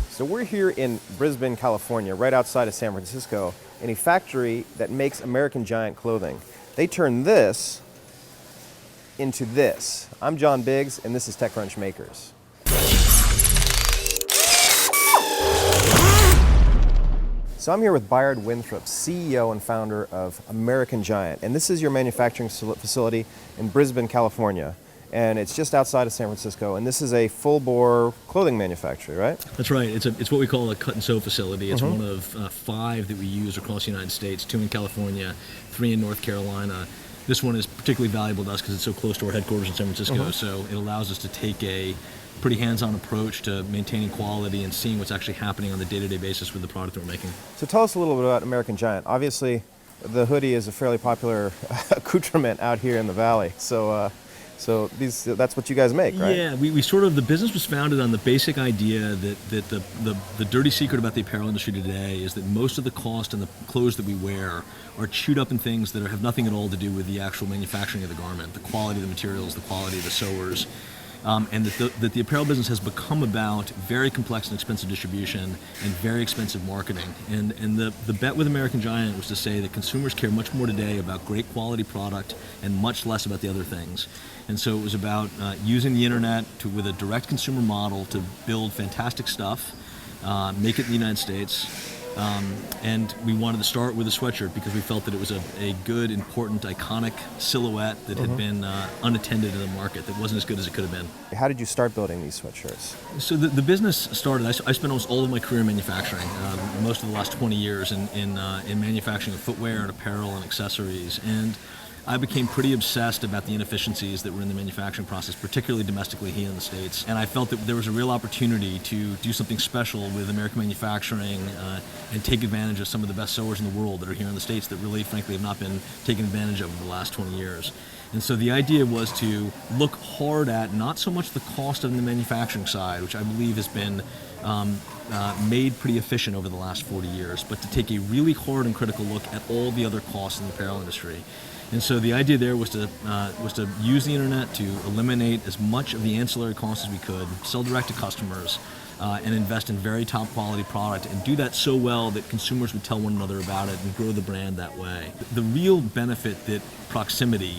So we're here in Brisbane, California, right outside of San Francisco, in a factory that makes American Giant clothing. They turn this into this. I'm John Biggs, and this is TechCrunch Makers. So I'm here with Bayard Winthrop, CEO and founder of American Giant, and this is your manufacturing facility in Brisbane, California. And it's just outside of San Francisco, and this is a full-bore clothing manufacturer, right? That's right. It's what we call a cut and sew facility. It's one of 5 that we use across the United States, 2 in California, 3 in North Carolina. This one is particularly valuable to us because it's so close to our headquarters in San Francisco, so it allows us to take a pretty hands-on approach to maintaining quality and seeing what's actually happening on the day-to-day basis with the product that we're making. So tell us a little bit about American Giant. Obviously, the hoodie is a fairly popular accoutrement out here in the Valley, so that's what you guys make, right? Yeah, we sort of, the business was founded on the basic idea that the dirty secret about the apparel industry today is that most of the cost and the clothes that we wear are chewed up in things that have nothing at all to do with the actual manufacturing of the garment, the quality of the materials, the quality of the sewers. And that the apparel business has become about very complex and expensive distribution and very expensive marketing. And the bet with American Giant was to say that consumers care much more today about great quality product and much less about the other things. And so it was about using the internet with a direct consumer model to build fantastic stuff, make it in the United States. And we wanted to start with a sweatshirt because we felt that it was a good, important, iconic silhouette that had been unattended in the market, that wasn't as good as it could have been. How did you start building these sweatshirts? So the business started, I spent almost all of my career in manufacturing, most of the last 20 years in manufacturing of footwear and apparel and accessories. And I became pretty obsessed about the inefficiencies that were in the manufacturing process, particularly domestically here in the States. And I felt that there was a real opportunity to do something special with American manufacturing and take advantage of some of the best sewers in the world that are here in the States that really, frankly, have not been taken advantage of in the last 20 years. And so the idea was to look hard at not so much the cost of the manufacturing side, which I believe has been made pretty efficient over the last 40 years, but to take a really hard and critical look at all the other costs in the apparel industry. And so the idea there was to use the internet to eliminate as much of the ancillary costs as we could, sell direct to customers, and invest in very top quality product, and do that so well that consumers would tell one another about it and grow the brand that way. The real benefit that proximity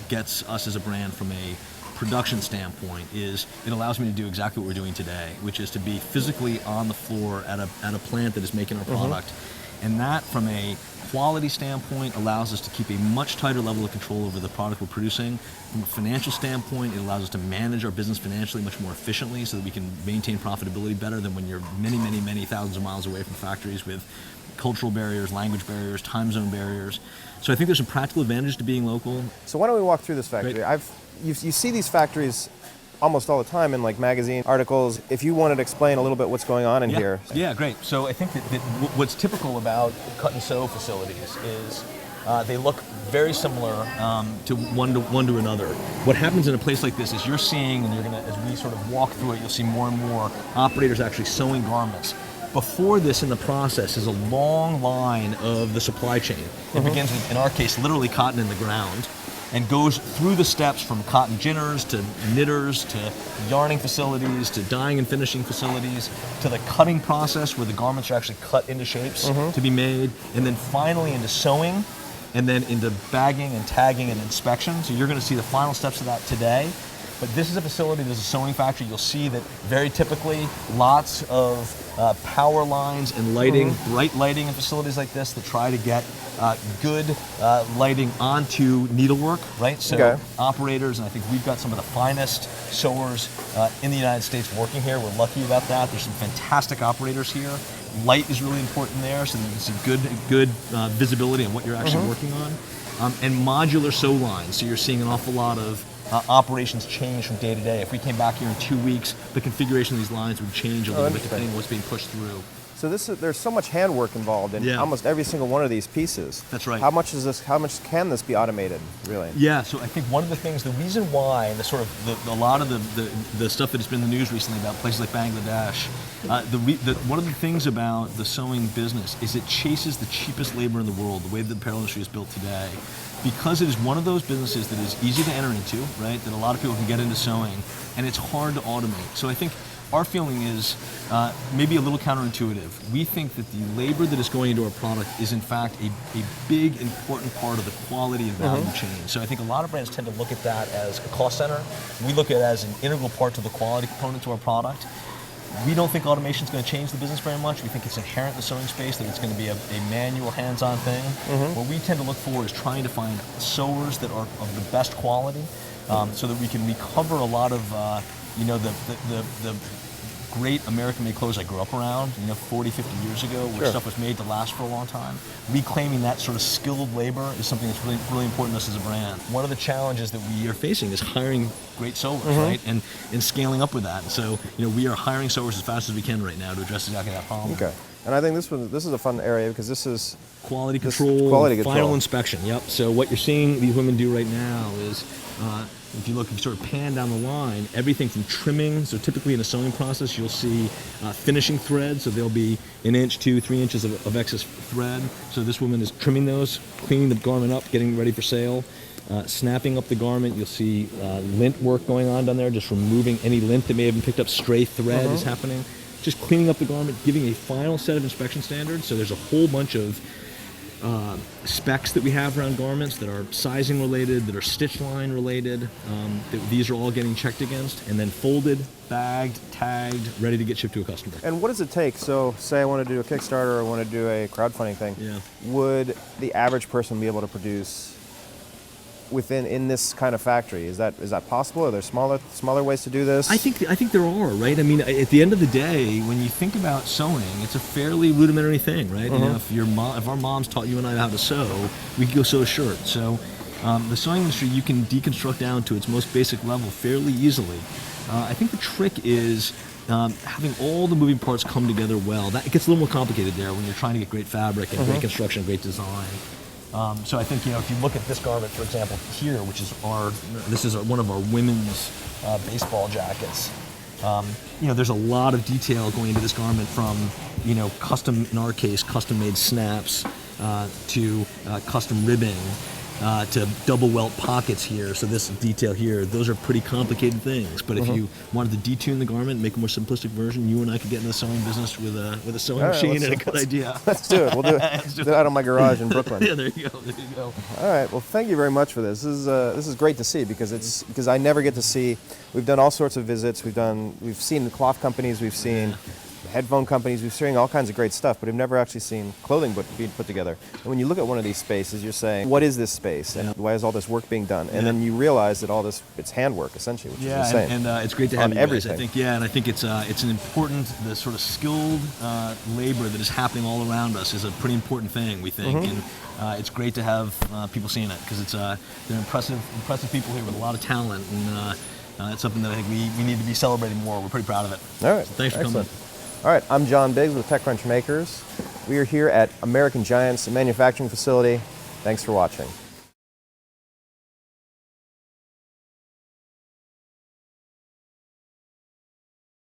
gets us as a brand from a production standpoint is it allows me to do exactly what we're doing today, which is to be physically on the floor at a plant that is making our product. And that, from a quality standpoint, allows us to keep a much tighter level of control over the product we're producing. From a financial standpoint, it allows us to manage our business financially much more efficiently so that we can maintain profitability better than when you're many, many, many thousands of miles away from factories with cultural barriers, language barriers, time zone barriers. So I think there's some practical advantage to being local. So why don't we walk through this factory? Great. You see these factories almost all the time in like magazine articles. If you wanted to explain a little bit what's going on in here. Yeah, great. So I think that what's typical about cut and sew facilities is they look very similar to one to another. What happens in a place like this is you're seeing, and you're gonna, as we sort of walk through it, you'll see more and more operators actually sewing garments. Before this in the process is a long line of the supply chain. It begins with, in our case, literally cotton in the ground, and goes through the steps from cotton ginners to knitters to yarning facilities to dyeing and finishing facilities to the cutting process where the garments are actually cut into shapes to be made, and then finally into sewing, and then into bagging and tagging and inspection. So you're going to see the final steps of that today. But this is a facility, there's a sewing factory. You'll see that very typically lots of power lines and lighting, bright lighting in facilities like this that try to get good lighting onto needlework, right? So operators, and I think we've got some of the finest sewers in the United States working here. We're lucky about that. There's some fantastic operators here. Light is really important there, so that you can see good visibility on what you're actually working on. And modular sew lines, so you're seeing an awful lot of operations change from day to day. If we came back here in 2 weeks, the configuration of these lines would change a little bit depending on what's being pushed through. So there's so much handwork involved in almost every single one of these pieces. That's right. How much can this be automated, really? Yeah, so I think one of the things, the reason why, and a lot of the stuff that has been in the news recently about places like Bangladesh, one of the things about the sewing business is it chases the cheapest labor in the world, the way the apparel industry is built today. Because it is one of those businesses that is easy to enter into, right? That a lot of people can get into sewing, and it's hard to automate. So I think our feeling is maybe a little counterintuitive. We think that the labor that is going into our product is in fact a big, important part of the quality and value chain. So I think a lot of brands tend to look at that as a cost center. We look at it as an integral part to the quality component to our product. We don't think automation is going to change the business very much. We think it's inherent in the sewing space that it's going to be a manual, hands-on thing. What we tend to look for is trying to find sewers that are of the best quality, so that we can recover a lot of the great American-made clothes I grew up around, 40, 50 years ago, where stuff was made to last for a long time. Reclaiming that sort of skilled labor is something that's really, really important to us as a brand. One of the challenges that we are facing is hiring great sewers, right? And scaling up with that. And so, we are hiring sewers as fast as we can right now to address exactly that problem. Okay. And I think this is a fun area because this is quality control, final inspection. Yep. So what you're seeing these women do right now is, if you sort of pan down the line, everything from trimming. So typically in a sewing process, you'll see finishing thread. So there'll be 1 inch, 2, 3 inches of excess thread. So this woman is trimming those, cleaning the garment up, getting ready for sale. Snapping up the garment, you'll see lint work going on down there, just removing any lint that may have been picked up. Stray thread is happening. Just cleaning up the garment, giving a final set of inspection standards. So there's a whole bunch of specs that we have around garments that are sizing related, that are stitch line related. These are all getting checked against, and then folded, bagged, tagged, ready to get shipped to a customer. And what does it take? So say I want to do a Kickstarter or I want to do a crowdfunding thing. Yeah. Would the average person be able to produce in this kind of factory? Is that possible? Are there smaller ways to do this? I think there are, right? I mean, at the end of the day, when you think about sewing, it's a fairly rudimentary thing, right? If our moms taught you and I how to sew, we could go sew a shirt. So the sewing industry, you can deconstruct down to its most basic level fairly easily. I think the trick is having all the moving parts come together well. It gets a little more complicated there when you're trying to get great fabric and great construction, great design. So I think, if you look at this garment, for example, here, which is one of our women's baseball jackets. There's a lot of detail going into this garment, from, custom, in our case, custom-made snaps, to custom ribbing, to double welt pockets here. So this detail here, those are pretty complicated things. But if you wanted to detune the garment, make a more simplistic version, you and I could get in the sewing business with a sewing machine and a good idea. Let's do it. We'll do it out of my garage in Brooklyn. Yeah, there you go. All right. Well, thank you very much for this. This is great to see because I never get to see. We've done all sorts of visits. We've seen the cloth companies. We've seen headphone companies. We've seen all kinds of great stuff, but we've never actually seen clothing being put together. And when you look at one of these spaces, you're saying, what is this space? And why is all this work being done? And then you realize that all this, it's handwork, essentially, which is insane. And it's great to have you guys. Everything. I think it's an important, the sort of skilled labor that is happening all around us is a pretty important thing, we think. And it's great to have people seeing it, because they're impressive people here with a lot of talent, and it's something that I think we need to be celebrating more. We're pretty proud of it. All right. So thanks for coming. All right, I'm John Biggs with TechCrunch Makers. We are here at American Giant's manufacturing facility. Thanks for watching.